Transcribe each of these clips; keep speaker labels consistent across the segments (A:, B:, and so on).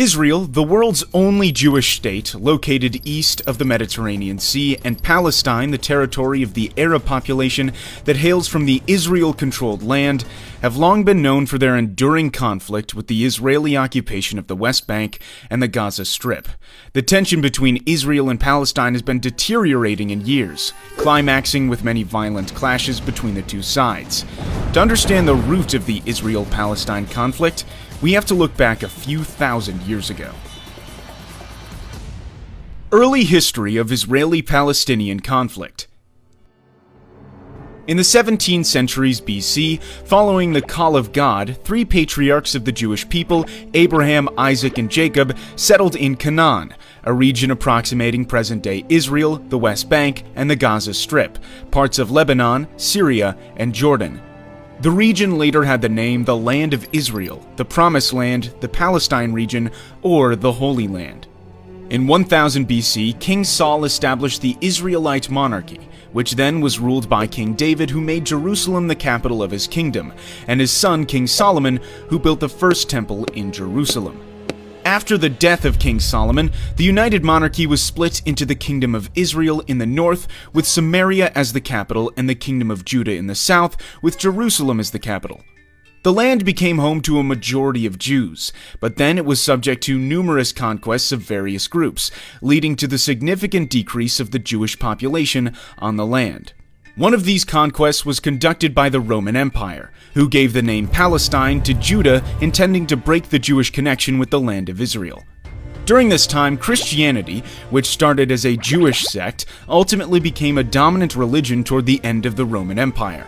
A: Israel, the world's only Jewish state, located east of the Mediterranean Sea, and Palestine, the territory of the Arab population that hails from the Israel-controlled land, have long been known for their enduring conflict with the Israeli occupation of the West Bank and the Gaza Strip. The tension between Israel and Palestine has been deteriorating in years, climaxing with many violent clashes between the two sides. To understand the root of the Israel-Palestine conflict, we have to look back a few thousand years ago. Early history of Israeli-Palestinian conflict. In the 17 centuries BC, following the call of God, three patriarchs of the Jewish people, Abraham, Isaac, and Jacob, settled in Canaan, a region approximating present-day Israel, the West Bank, and the Gaza Strip, parts of Lebanon, Syria, and Jordan. The region later had the name the Land of Israel, the Promised Land, the Palestine region, or the Holy Land. In 1000 BC, King Saul established the Israelite monarchy, which then was ruled by King David, who made Jerusalem the capital of his kingdom, and his son King Solomon, who built the first temple in Jerusalem. After the death of King Solomon, the united monarchy was split into the Kingdom of Israel in the north, with Samaria as the capital, and the Kingdom of Judah in the south, with Jerusalem as the capital. The land became home to a majority of Jews, but then it was subject to numerous conquests of various groups, leading to the significant decrease of the Jewish population on the land. One of these conquests was conducted by the Roman Empire, who gave the name Palestine to Judah, intending to break the Jewish connection with the land of Israel. During this time, Christianity, which started as a Jewish sect, ultimately became a dominant religion toward the end of the Roman Empire.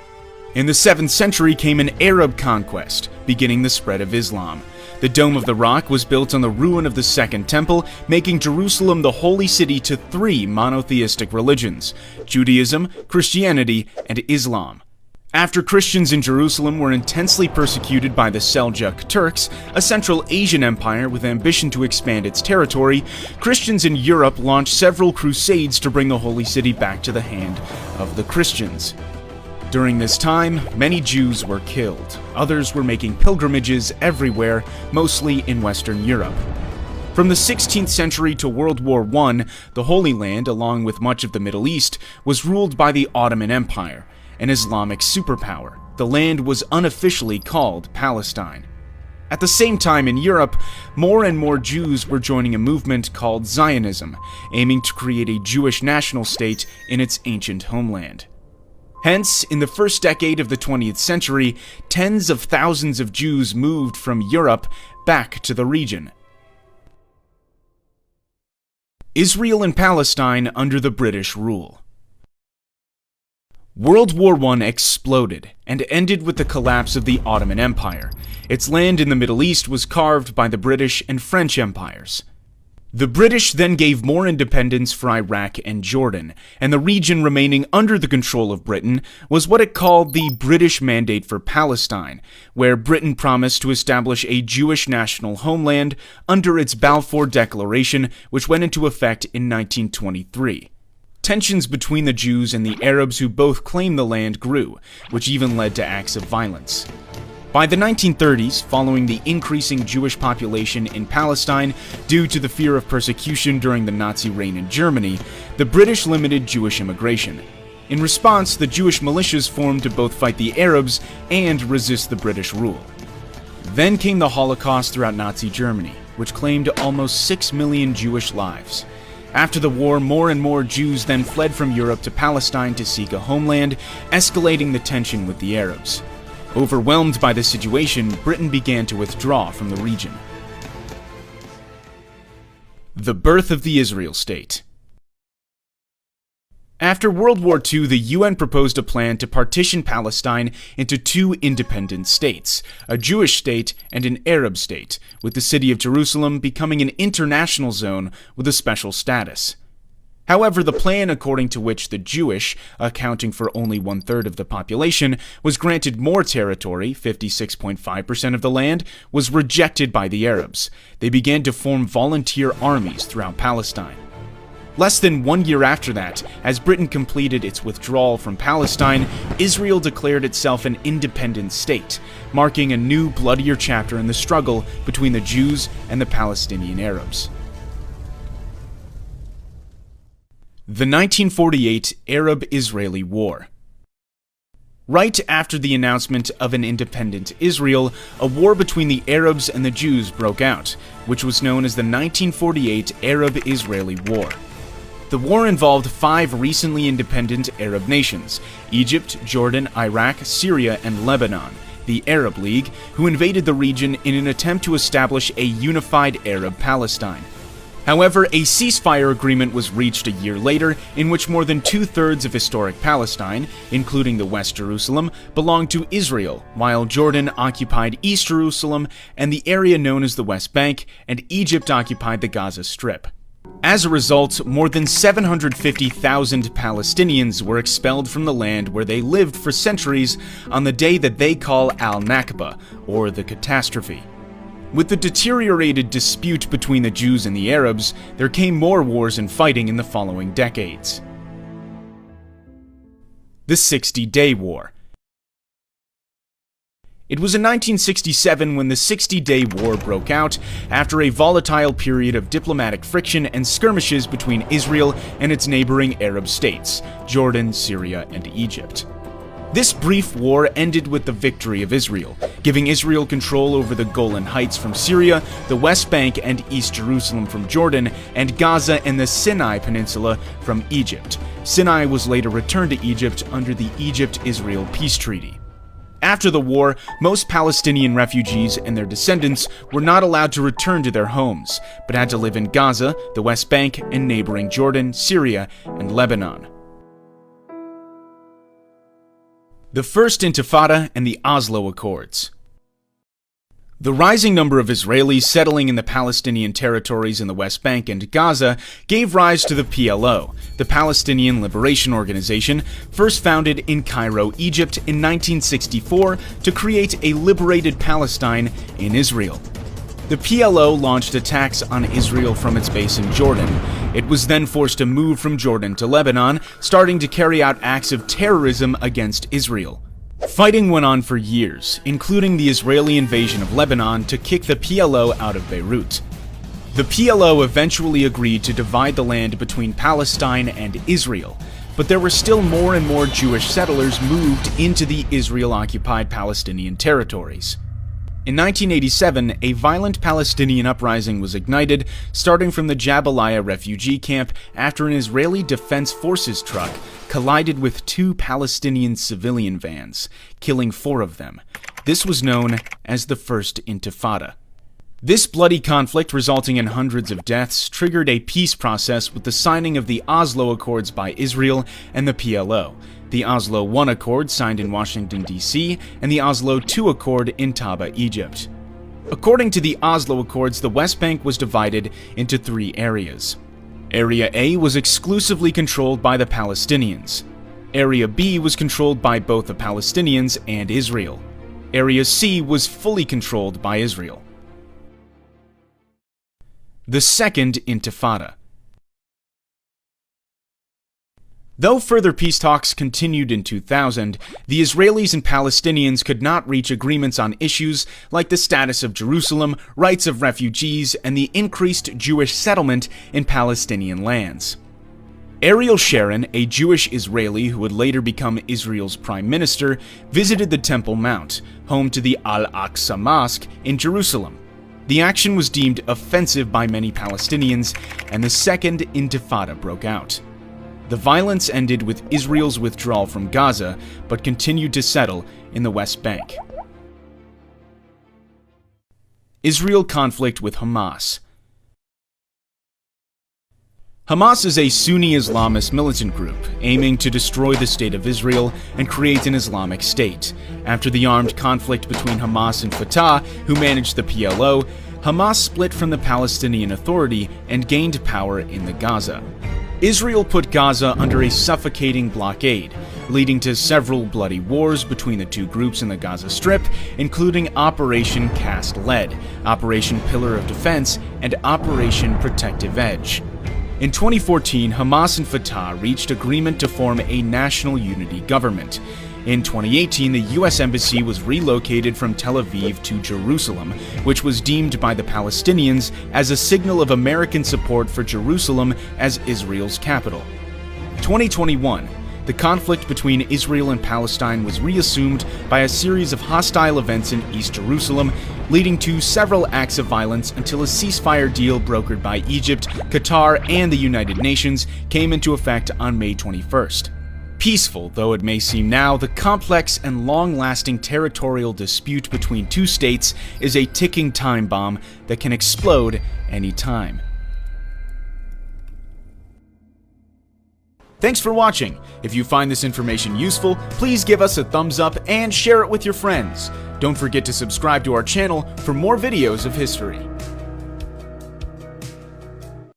A: In the 7th century came an Arab conquest, beginning the spread of Islam. The Dome of the Rock was built on the ruin of the Second Temple, making Jerusalem the holy city to three monotheistic religions: Judaism, Christianity, and Islam. After Christians in Jerusalem were intensely persecuted by the Seljuk Turks, a Central Asian empire with ambition to expand its territory, Christians in Europe launched several crusades to bring the holy city back to the hand of the Christians. During this time, many Jews were killed. Others were making pilgrimages everywhere, mostly in Western Europe. From the 16th century to World War I, the Holy Land, along with much of the Middle East, was ruled by the Ottoman Empire, an Islamic superpower. The land was unofficially called Palestine. At the same time in Europe, more and more Jews were joining a movement called Zionism, aiming to create a Jewish national state in its ancient homeland. Hence, in the first decade of the 20th century, tens of thousands of Jews moved from Europe back to the region. Israel and Palestine under the British rule. World War I exploded and ended with the collapse of the Ottoman Empire. Its land in the Middle East was carved by the British and French empires. The British then gave more independence for Iraq and Jordan, and the region remaining under the control of Britain was what it called the British Mandate for Palestine, where Britain promised to establish a Jewish national homeland under its Balfour Declaration, which went into effect in 1923. Tensions between the Jews and the Arabs who both claimed the land grew, which even led to acts of violence. By the 1930s, following the increasing Jewish population in Palestine due to the fear of persecution during the Nazi reign in Germany, the British limited Jewish immigration. In response, the Jewish militias formed to both fight the Arabs and resist the British rule. Then came the Holocaust throughout Nazi Germany, which claimed almost 6 million Jewish lives. After the war, more and more Jews then fled from Europe to Palestine to seek a homeland, escalating the tension with the Arabs. Overwhelmed by the situation, Britain began to withdraw from the region. The birth of the Israel state. After World War II, the UN proposed a plan to partition Palestine into two independent states, a Jewish state and an Arab state, with the city of Jerusalem becoming an international zone with a special status. However, the plan according to which the Jewish, accounting for only 1/3 of the population, was granted more territory, 56.5% of the land, was rejected by the Arabs. They began to form volunteer armies throughout Palestine. Less than 1 year after that, as Britain completed its withdrawal from Palestine, Israel declared itself an independent state, marking a new, bloodier chapter in the struggle between the Jews and the Palestinian Arabs. The 1948 Arab-Israeli War. Right after the announcement of an independent Israel, a war between the Arabs and the Jews broke out, which was known as the 1948 Arab-Israeli War. The war involved 5 recently independent Arab nations: Egypt, Jordan, Iraq, Syria, and Lebanon, the Arab League, who invaded the region in an attempt to establish a unified Arab Palestine. However, a ceasefire agreement was reached a year later in which more than 2/3 of historic Palestine, including the West Jerusalem, belonged to Israel, while Jordan occupied East Jerusalem and the area known as the West Bank, and Egypt occupied the Gaza Strip. As a result, more than 750,000 Palestinians were expelled from the land where they lived for centuries on the day that they call Al-Nakba, or the catastrophe. With the deteriorated dispute between the Jews and the Arabs, there came more wars and fighting in the following decades. The 60-Day War. It was in 1967 when the 60-Day War broke out after a volatile period of diplomatic friction and skirmishes between Israel and its neighboring Arab states, Jordan, Syria, and Egypt. This brief war ended with the victory of Israel, giving Israel control over the Golan Heights from Syria, the West Bank and East Jerusalem from Jordan, and Gaza and the Sinai Peninsula from Egypt. Sinai was later returned to Egypt under the Egypt-Israel Peace Treaty. After the war, most Palestinian refugees and their descendants were not allowed to return to their homes, but had to live in Gaza, the West Bank, and neighboring Jordan, Syria, and Lebanon. The First Intifada and the Oslo Accords. The rising number of Israelis settling in the Palestinian territories in the West Bank and Gaza gave rise to the PLO, the Palestinian Liberation Organization, first founded in Cairo, Egypt in 1964 to create a liberated Palestine in Israel. The PLO launched attacks on Israel from its base in Jordan. It was then forced to move from Jordan to Lebanon, starting to carry out acts of terrorism against Israel. Fighting went on for years, including the Israeli invasion of Lebanon to kick the PLO out of Beirut. The PLO eventually agreed to divide the land between Palestine and Israel, but there were still more and more Jewish settlers moved into the Israel-occupied Palestinian territories. In 1987, a violent Palestinian uprising was ignited, starting from the Jabalia refugee camp after an Israeli Defense Forces truck collided with 2 Palestinian civilian vans, killing 4 of them. This was known as the First Intifada. This bloody conflict, resulting in hundreds of deaths, triggered a peace process with the signing of the Oslo Accords by Israel and the PLO, the Oslo I Accord signed in Washington, D.C., and the Oslo II Accord in Taba, Egypt. According to the Oslo Accords, the West Bank was divided into 3 areas. Area A was exclusively controlled by the Palestinians. Area B was controlled by both the Palestinians and Israel. Area C was fully controlled by Israel. The Second Intifada. Though further peace talks continued in 2000, the Israelis and Palestinians could not reach agreements on issues like the status of Jerusalem, rights of refugees, and the increased Jewish settlement in Palestinian lands. Ariel Sharon, a Jewish Israeli who would later become Israel's prime minister, visited the Temple Mount, home to the Al-Aqsa Mosque in Jerusalem. The action was deemed offensive by many Palestinians, and the Second Intifada broke out. The violence ended with Israel's withdrawal from Gaza, but continued to settle in the West Bank. Israel conflict with Hamas. Hamas is a Sunni Islamist militant group aiming to destroy the State of Israel and create an Islamic State. After the armed conflict between Hamas and Fatah, who managed the PLO, Hamas split from the Palestinian Authority and gained power in the Gaza. Israel put Gaza under a suffocating blockade, leading to several bloody wars between the two groups in the Gaza Strip, including Operation Cast Lead, Operation Pillar of Defense, and Operation Protective Edge. In 2014, Hamas and Fatah reached agreement to form a national unity government. In 2018, the U.S. Embassy was relocated from Tel Aviv to Jerusalem, which was deemed by the Palestinians as a signal of American support for Jerusalem as Israel's capital. 2021. The conflict between Israel and Palestine was reassumed by a series of hostile events in East Jerusalem, leading to several acts of violence until a ceasefire deal brokered by Egypt, Qatar, and the United Nations came into effect on May 21st. Peaceful though it may seem now, the complex and long-lasting territorial dispute between two states is a ticking time bomb that can explode any time. Thanks for watching. If you find this information useful, please give us a thumbs up and share it with your friends. Don't forget to subscribe to our channel for more videos of history.